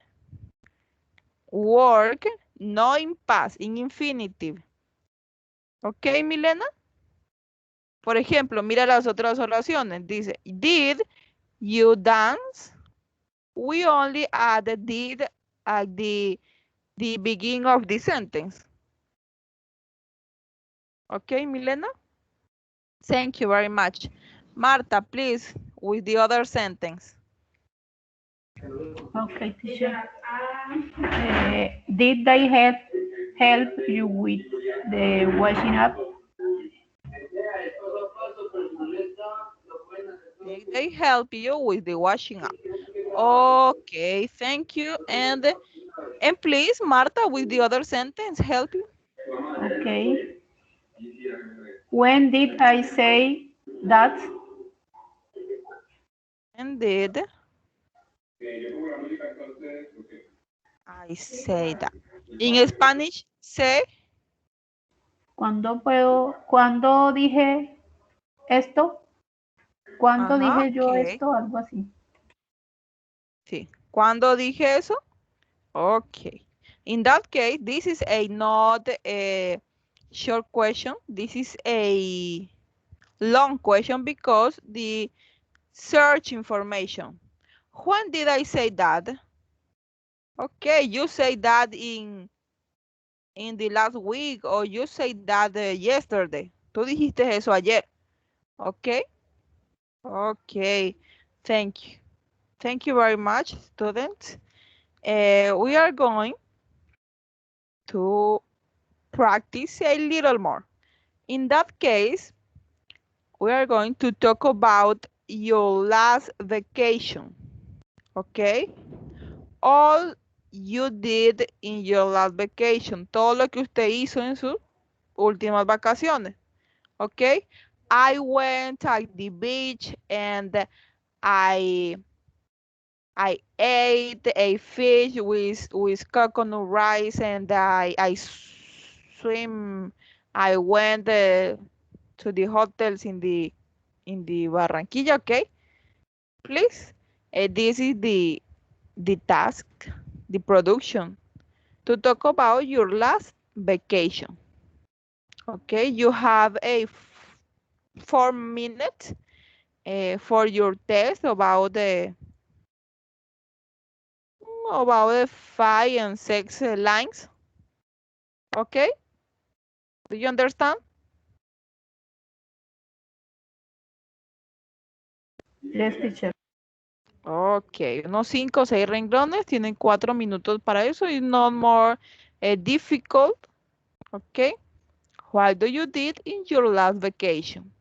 A: work, no in past, in infinitive. ¿Ok, Milena? Por ejemplo, mira las otras oraciones. Dice, did you dance? We only add the did at the beginning of the sentence. ¿Ok, Milena? Thank you very much. Marta, please, with the other sentence.
B: Okay, teacher. Did they help you with the washing up?
A: They help you with the washing up. Okay, thank you. And please, Marta, with the other sentence, help you.
B: Okay. When did I say that?
A: And did I say that? In Spanish, say,
B: Cuando dije esto? ¿Cuánto
A: Ajá,
B: dije yo
A: ok.
B: esto? Algo así.
A: Sí. ¿Cuándo dije eso? Okay. In that case, this is a not a short question. This is a long question because the search information. When did I say that? Okay, you say that in the last week or you say that yesterday. Tú dijiste eso ayer. Okay? Okay. Thank you. Thank you very much, students. We are going to practice a little more. In that case, we are going to talk about your last vacation, okay? All you did in your last vacation, todo lo que usted hizo en sus últimas vacaciones, okay? I went at the beach and I I ate a fish with coconut rice and I swim. I went to the hotels in the Barranquilla, okay? Please, this is the task, the production, to talk about your last vacation. Okay, you have a 4 minutes for your test about the 5 and 6 lines. Okay, do you understand?
B: Yes, teacher.
A: Ok, unos 5 o 6 renglones, tienen 4 minutos para eso. It's not more difficult. Ok, what do you did in your last vacation?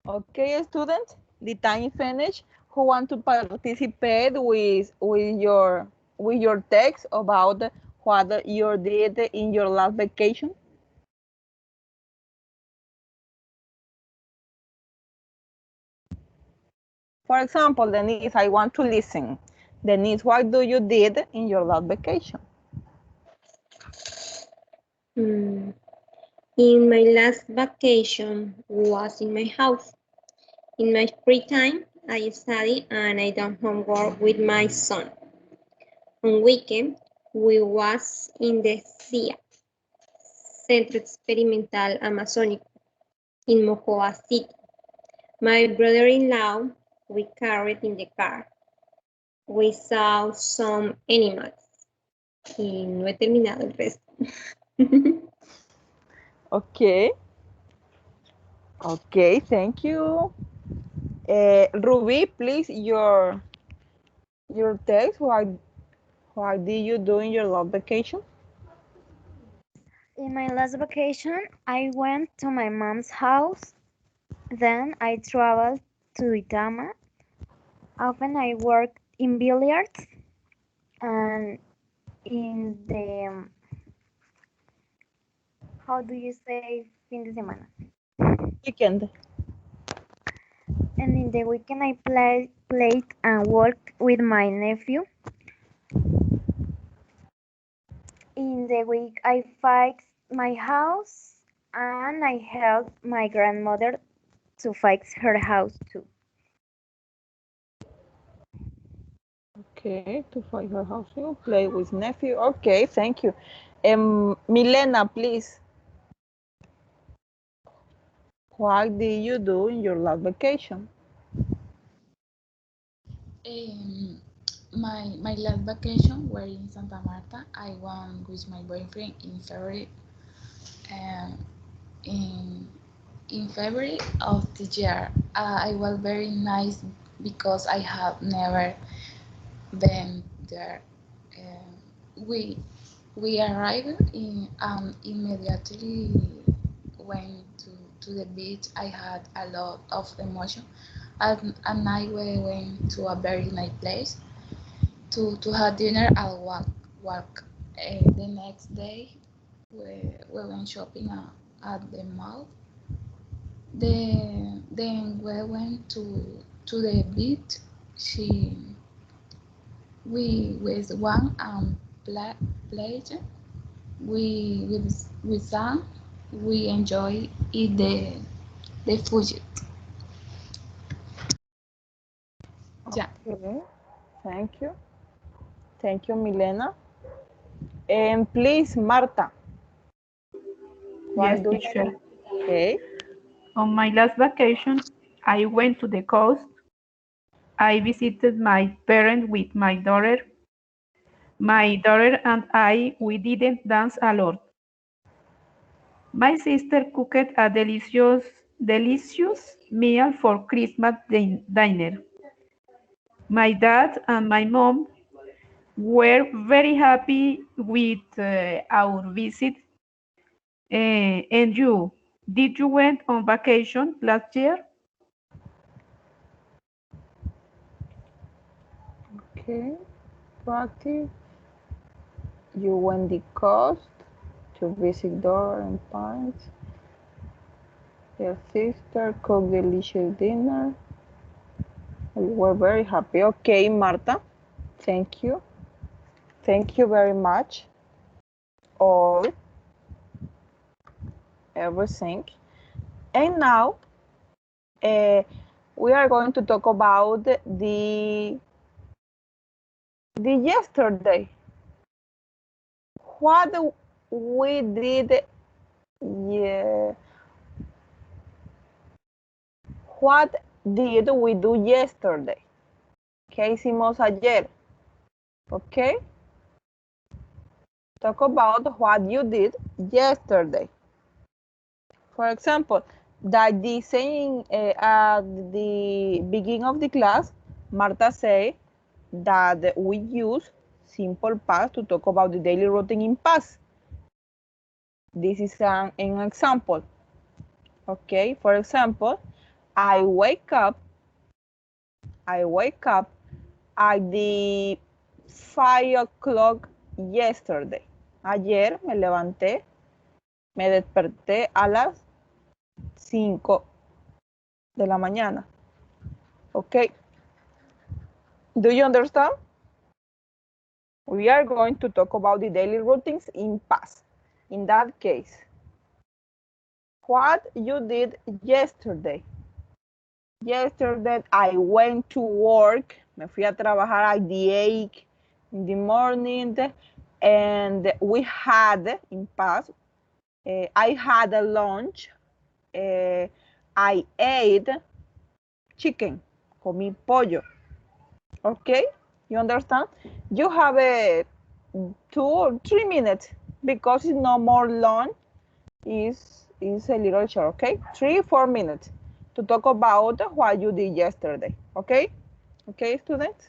A: Okay, students, the time is finished. Who want to participate with your text about what you did in your last vacation? For example, Denise, I want to listen. Denise, what do you did in your last vacation?
E: Hmm. In my last vacation was in my house. In my free time, I study and I do homework with my son. On weekend, we was in the CIA, Centro Experimental Amazónico, in Mocoa City. My brother-in-law, we carried in the car. We saw some animals. Y no he terminado el resto.
A: Okay. Okay, thank you. Ruby, please, your text. What did you do in your last vacation?
D: In my last vacation, I went to my mom's house. Then I traveled to Itama. Often I worked in billiards and in the, how do you say fin de semana?
A: Weekend.
D: And in the weekend I played and worked with my nephew. In the week I fixed my house and I helped my grandmother to fix her house too.
A: Okay, to find her house. You play with nephew. Okay, thank you. Milena, please. What did you do in your last vacation?
C: Um, my last vacation were in Santa Marta. I went with my boyfriend in February. Um, in February of the year, I was very nice because I have never been there. We arrived in immediately went to the beach. I had a lot of emotion, and I went to a very nice place to have dinner and walk. The next day, we went shopping at the mall. Then we went to the beach. She we with one played. We sang. We enjoy eat the food. Yeah.
A: Okay, thank you. Thank you, Milena. And please, Marta,
B: Yes,
A: what do you?
B: teacher.
A: Okay,
B: On my last vacation, I went to the coast. I visited my parents with my daughter. My daughter and I, we didn't dance a lot. My sister cooked a delicious meal for Christmas dinner. My dad and my mom were very happy with our visit. And you, did you went on vacation last year?
A: okay. Practice. You went the coast to visit daughter and parents. Your sister cooked delicious dinner. We were very happy. Okay, Marta, thank you. Thank you very much. All, everything. And now we are going to talk about the yesterday. What we did, yeah, what did we do yesterday? ¿Qué hicimos ayer? Okay? Talk about what you did yesterday. For example, that the saying at the beginning of the class, Marta say that we use simple past to talk about the daily routine in past. This is an example. Okay, for example, I wake up at the 5 o'clock yesterday. Ayer me levanté, me desperté a las 5 de la mañana. Okay. Do you understand? We are going to talk about the daily routines in past. In that case, what you did yesterday? Yesterday I went to work. Me fui a trabajar at the 8 in the morning, and we had in past. I had a lunch. I ate chicken. Comí pollo. Okay, you understand? You have a 2 or 3 minutes because it's no more long. Is a little short. Okay, 3-4 minutes to talk about what you did yesterday. Okay, okay, students.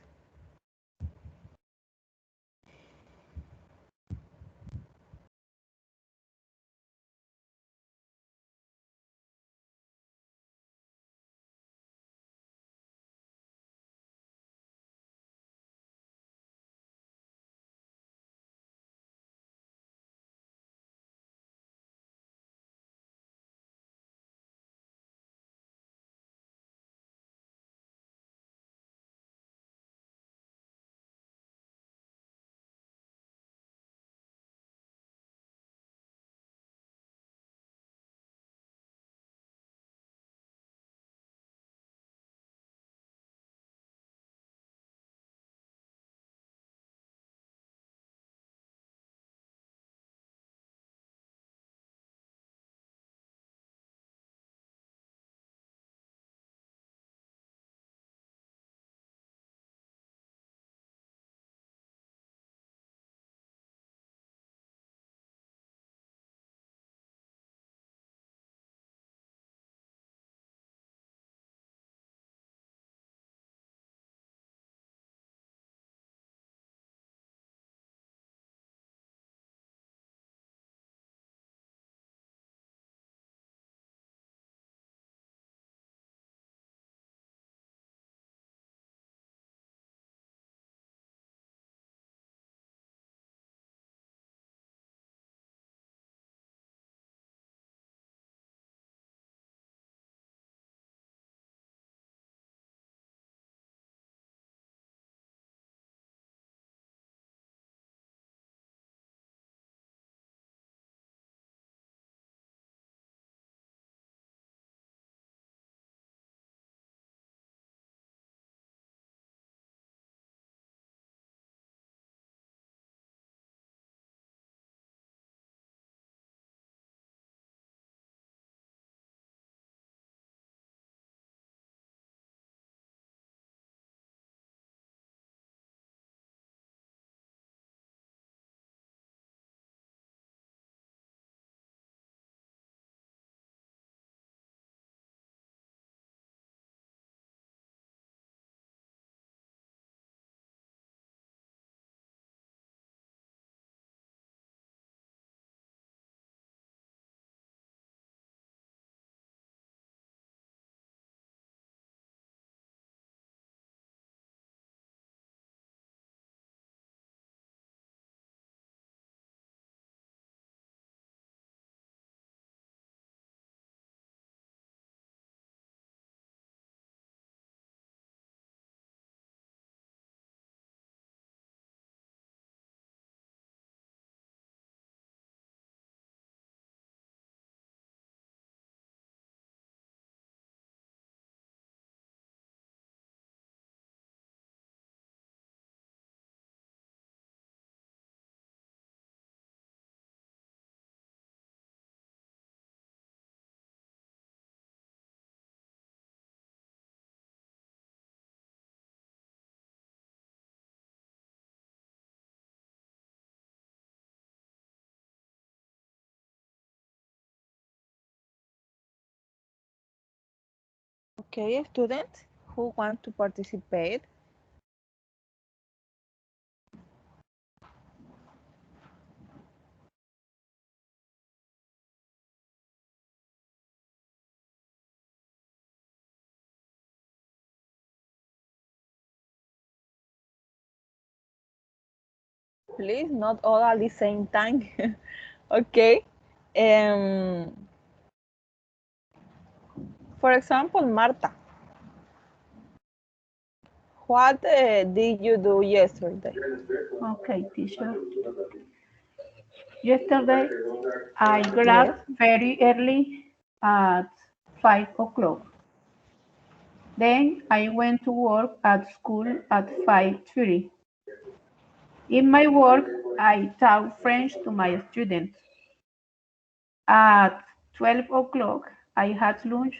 A: Okay, students who want to participate. Please, not all at the same time. Okay. For example, Marta, what did you do yesterday?
B: Okay, teacher. Yesterday, I got
A: Yes.
B: up very early at 5 o'clock. Then I went to work at school at 5:30. In my work, I taught French to my students. At 12 o'clock, I had lunch,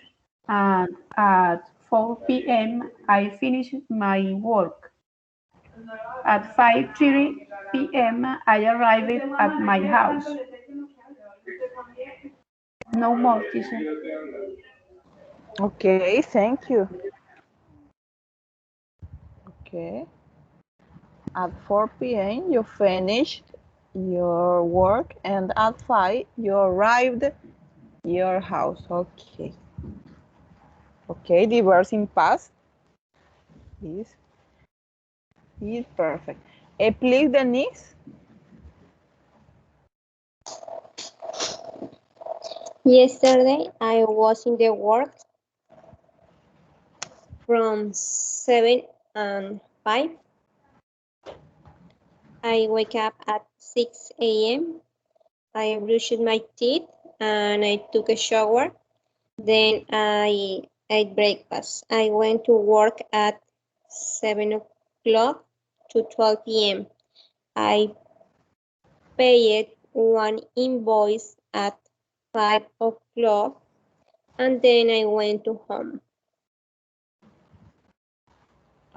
B: and at 4 p.m., I finished my work. At 5:30 p.m., I arrived at my house. No more, teacher.
A: Okay, thank you. Okay. At 4 p.m. you finished your work and at 5 you arrived your house. Okay. Okay, the verbs in past is perfect. Please, Denise.
E: Yesterday, I was in the work from 7 and 5. I wake up at 6 a.m. I brushed my teeth and I took a shower. Then I ate breakfast. I went to work at 7 o'clock to 12 p.m. I paid one invoice at 5 o'clock and then I went to home.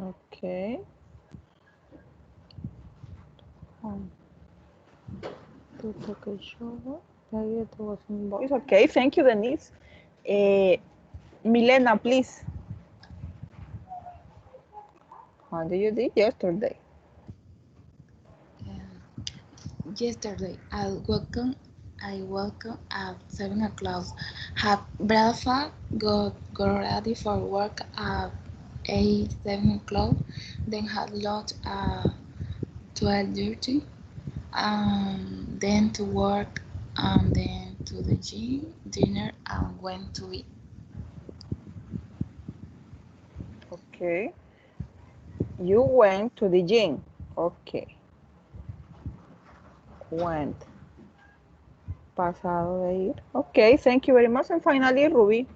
A: Okay. To take a shower. It was in voice. Okay, thank you, Denise. Milena, please. What did you do yesterday?
C: Yesterday, I woke up at 7 o'clock, had breakfast, got ready for work at 7 o'clock, then had lunch at 12:30, then to work, and then to the gym, dinner, and went to eat.
A: Okay. You went to the gym. Okay. Went. Pasado de ir. Okay, thank you very much. And finally, Ruby.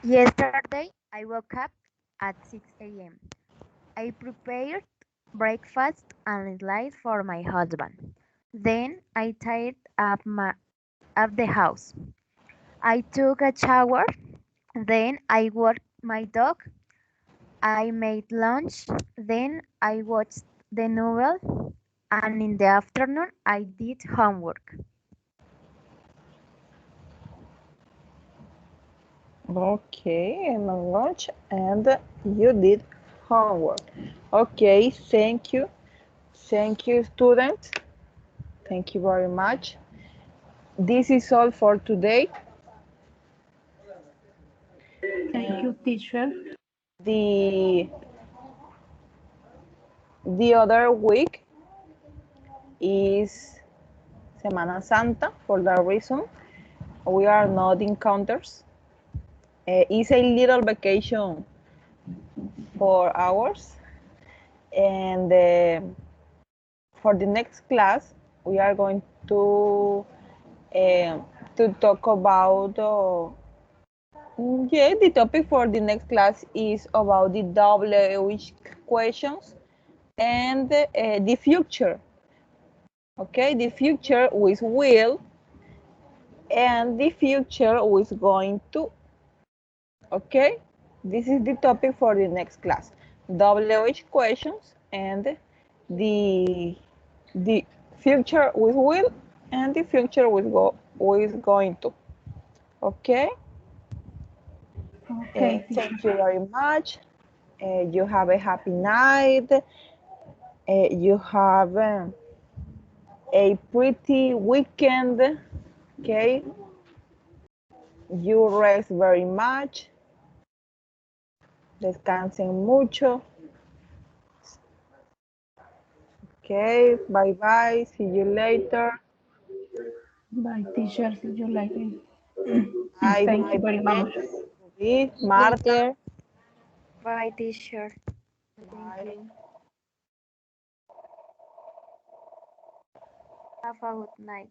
D: Yesterday, I woke up at 6 a.m. I prepared breakfast and lunch for my husband. Then I tied up the house. I took a shower. Then I walked my dog. I made lunch. Then I watched the novel. And in the afternoon, I did homework.
A: Okay, and on lunch, and you did homework. Okay, thank you. Thank you, students. Thank you very much. This is all for today.
B: Thank you, teacher.
A: The the other week is Semana Santa. For that reason, we are not in counters. It's a little vacation for hours, and for the next class, we are going uh, to talk about. Yeah, the topic for the next class is about the WH questions and the future. Okay, the future with will and the future with going to. Okay, this is the topic for the next class. WH questions and the future with will and the future with going to. Okay.
B: Okay,
A: Thank
B: teacher.
A: you very much. You have a happy night. You have a pretty weekend. Okay. You rest very much. Descansen mucho. Okay, bye-bye. See you later.
B: Bye, teacher. See you later.
A: Bye,
B: Thank you
A: bye,
B: very much.
A: Judith, Marta.
D: Later. Bye, teacher. Thank
A: Bye.
D: you. Have a good night.